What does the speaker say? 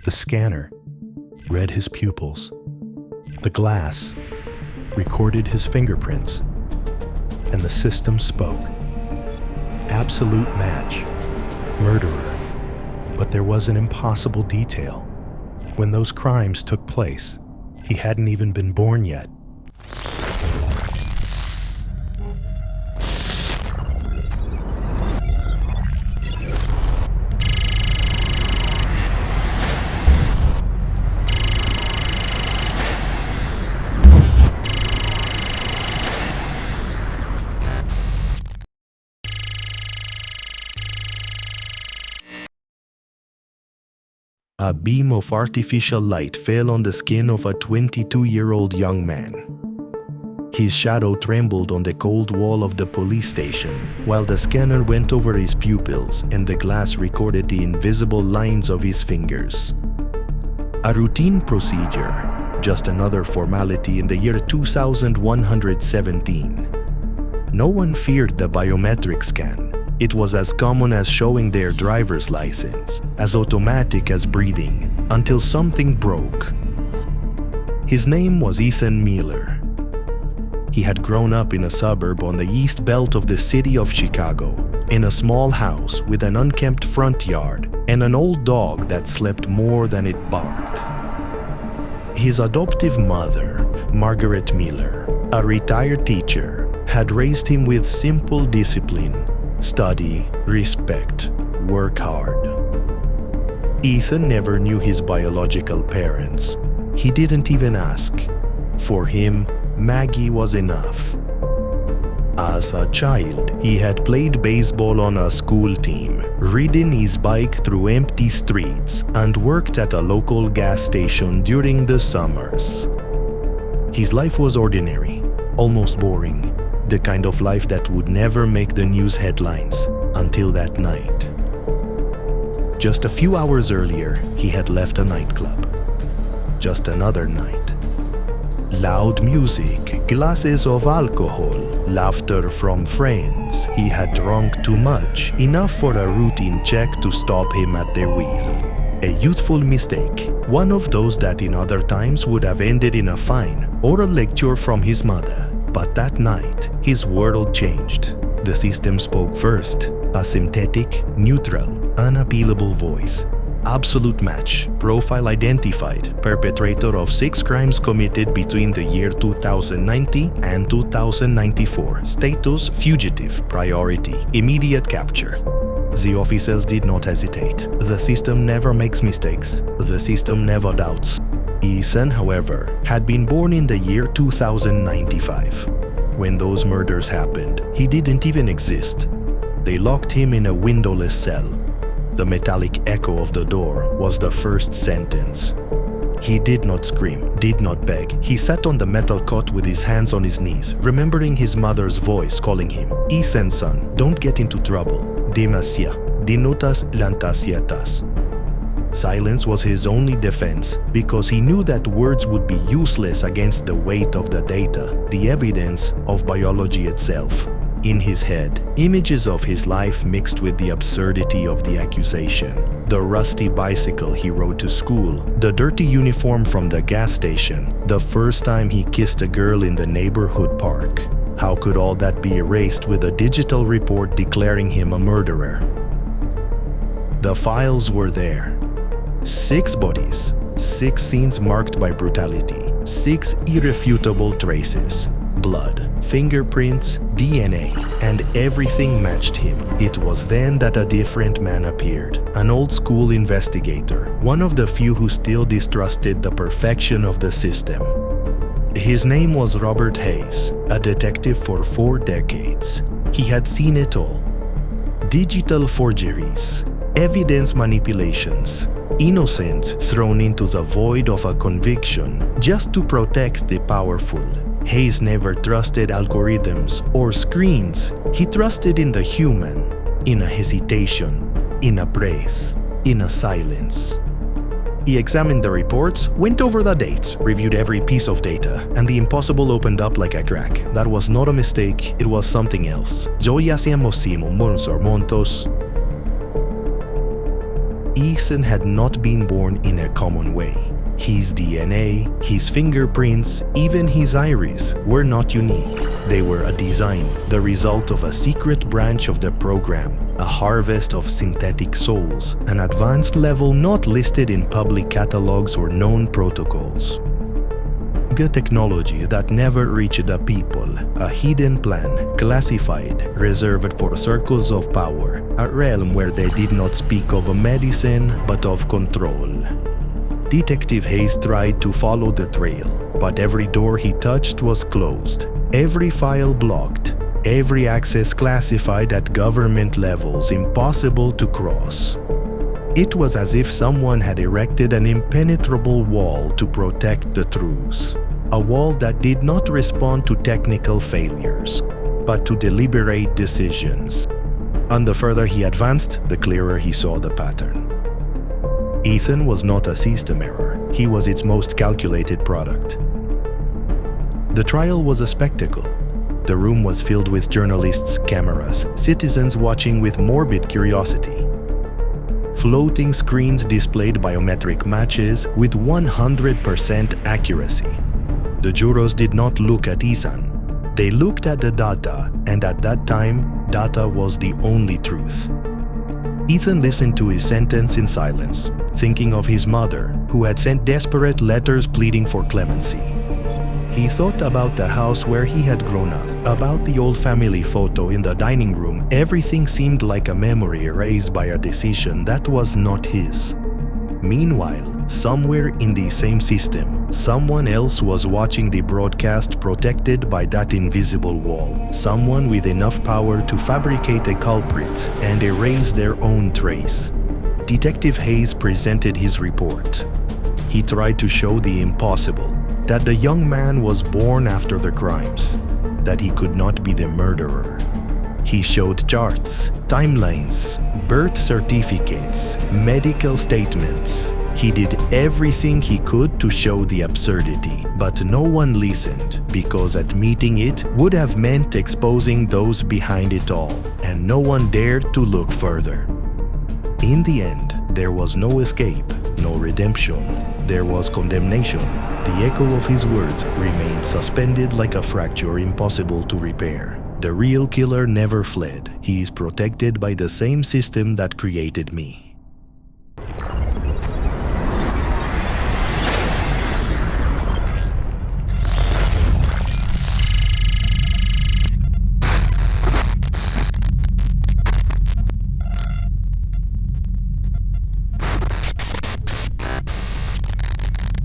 The scanner read his pupils. The glass recorded his fingerprints. And the system spoke. Absolute match. Murderer. But there was an impossible detail. When those crimes took place, he hadn't even been born yet. A beam of artificial light fell on the skin of a 22-year-old young man. His shadow trembled on the cold wall of the police station, while the scanner went over his pupils and the glass recorded the invisible lines of his fingers. A routine procedure, just another formality in the year 2117. No one feared the biometric scan. It was as common as showing their driver's license, as automatic as breathing, until something broke. His name was Ethan Miller. He had grown up in a suburb on the east belt of the city of Chicago, in a small house with an unkempt front yard and an old dog that slept more than it barked. His adoptive mother, Margaret Miller, a retired teacher, had raised him with simple discipline. Study, respect, work hard. Ethan never knew his biological parents. He didn't even ask. For him, Maggie was enough. As a child, he had played baseball on a school team, ridden his bike through empty streets, and worked at a local gas station during the summers. His life was ordinary, almost boring. The kind of life that would never make the news headlines until that night. Just a few hours earlier, he had left a nightclub. Just another night. Loud music, glasses of alcohol, laughter from friends. He had drunk too much, enough for a routine check to stop him at the wheel. A youthful mistake, one of those that in other times would have ended in a fine or a lecture from his mother. But that night, his world changed. The system spoke first, a synthetic, neutral, unappealable voice. Absolute match, profile identified, perpetrator of 6 crimes committed between the year 2090 and 2094. Status, fugitive, priority, immediate capture. The officers did not hesitate. The system never makes mistakes. The system never doubts. Ethan, however, had been born in the year 2095. When those murders happened, he didn't even exist. They locked him in a windowless cell. The metallic echo of the door was the first sentence. He did not scream, did not beg. He sat on the metal cot with his hands on his knees, remembering his mother's voice calling him, "Ethan, son, don't get into trouble. Demasia, dinotas lantasiatas." Silence was his only defense, because he knew that words would be useless against the weight of the data, the evidence of biology itself. In his head, images of his life mixed with the absurdity of the accusation. The rusty bicycle he rode to school, the dirty uniform from the gas station, the first time he kissed a girl in the neighborhood park. How could all that be erased with a digital report declaring him a murderer? The files were there. 6 bodies, 6 scenes marked by brutality, 6 irrefutable traces. Blood, fingerprints, DNA, and everything matched him. It was then that a different man appeared, an old-school investigator, one of the few who still distrusted the perfection of the system. His name was Robert Hayes, a detective for 4 decades. He had seen it all. Digital forgeries, evidence manipulations, innocence thrown into the void of a conviction just to protect the powerful. Hayes never trusted algorithms or screens. He trusted in the human, in a hesitation, in a praise, in a silence. He examined the reports, went over the dates, reviewed every piece of data, and the impossible opened up like a crack. That was not a mistake, it was something else. Ethan had not been born in a common way. His DNA, his fingerprints, even his iris were not unique. They were a design, the result of a secret branch of the program, a harvest of synthetic souls, an advanced level not listed in public catalogs or known protocols. A technology that never reached the people, a hidden plan, classified, reserved for circles of power, a realm where they did not speak of medicine but of control. Detective Hayes tried to follow the trail, but every door he touched was closed, every file blocked, every access classified at government levels impossible to cross. It was as if someone had erected an impenetrable wall to protect the truths. A wall that did not respond to technical failures, but to deliberate decisions. And the further he advanced, the clearer he saw the pattern. Ethan was not a system error. He was its most calculated product. The trial was a spectacle. The room was filled with journalists, cameras, citizens watching with morbid curiosity. Floating screens displayed biometric matches with 100% accuracy. The jurors did not look at Ethan. They looked at the data, and at that time, data was the only truth. Ethan listened to his sentence in silence, thinking of his mother, who had sent desperate letters pleading for clemency. He thought about the house where he had grown up, about the old family photo in the dining room. Everything seemed like a memory erased by a decision that was not his. Meanwhile, somewhere in the same system, someone else was watching the broadcast protected by that invisible wall. Someone with enough power to fabricate a culprit and erase their own trace. Detective Hayes presented his report. He tried to show the impossible, that the young man was born after the crimes, that he could not be the murderer. He showed charts, timelines, birth certificates, medical statements. He did everything he could to show the absurdity, but no one listened, because admitting it would have meant exposing those behind it all, and no one dared to look further. In the end, there was no escape, no redemption. There was condemnation. The echo of his words remained suspended like a fracture impossible to repair. The real killer never fled. He is protected by the same system that created me.